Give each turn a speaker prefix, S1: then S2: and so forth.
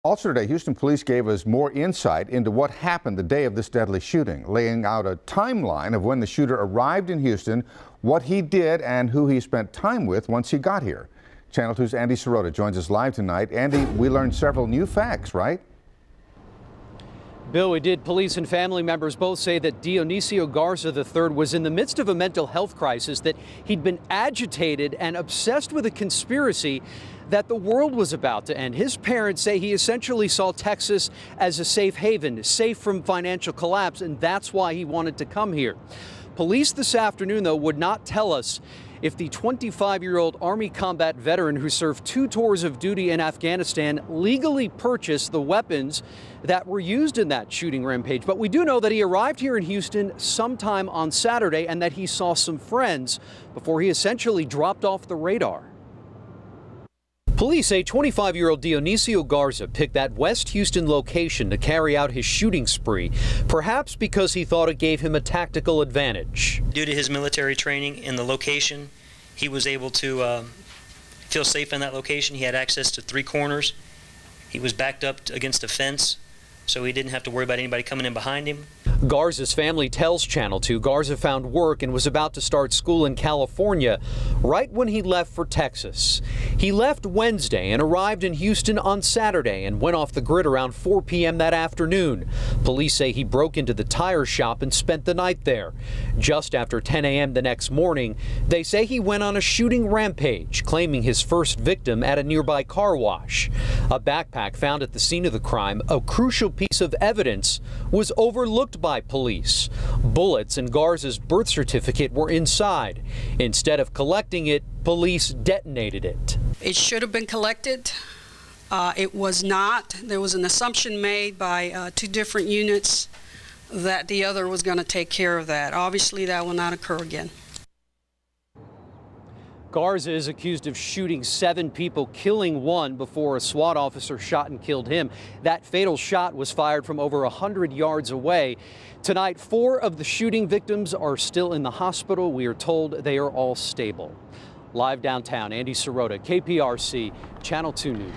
S1: Also today, Houston police gave us more insight into what happened the day of this deadly shooting, laying out a timeline of when the shooter arrived in Houston, what he did, and who he spent time with once he got here. Channel 2's Andy Sirota joins us live tonight. Andy, we learned several new facts, right?
S2: Bill, we did. Police and family members both say that Dionisio Garza III was in the midst of a mental health crisis, that he'd been agitated and obsessed with a conspiracy that the world was about to end. His parents say he essentially saw Texas as a safe haven, safe from financial collapse, and that's why he wanted to come here. Police this afternoon, though, would not tell us if the 25-year-old Army combat veteran who served 2 tours of duty in Afghanistan legally purchased the weapons that were used in that shooting rampage. But we do know that he arrived here in Houston sometime on Saturday and that he saw some friends before he essentially dropped off the radar. Police say 25-year-old Dionisio Garza picked that West Houston location to carry out his shooting spree, perhaps because he thought it gave him a tactical advantage.
S3: Due to his military training in the location, he was able to feel safe in that location. He had access to 3 corners. He was backed up against a fence, so he didn't have to worry about anybody coming in behind him.
S2: Garza's family tells Channel 2 Garza found work and was about to start school in California right when he left for Texas. He left Wednesday and arrived in Houston on Saturday and went off the grid around 4 p.m. that afternoon. Police say he broke into the tire shop and spent the night there. Just after 10 a.m. the next morning, they say he went on a shooting rampage, claiming his first victim at a nearby car wash. A backpack found at the scene of the crime, a crucial piece of evidence, was overlooked by police. Bullets and Garza's birth certificate were inside. Instead of collecting it, police detonated it.
S4: It should have been collected. It was not. There was an assumption made by 2 different units that the other was going to take care of that. Obviously, that will not occur again.
S2: Garza is accused of shooting 7 people, killing 1 before a SWAT officer shot and killed him. That fatal shot was fired from over 100 yards away. Tonight, 4 of the shooting victims are still in the hospital. We are told they are all stable. Live downtown, Andy Sirota, KPRC, Channel 2 News.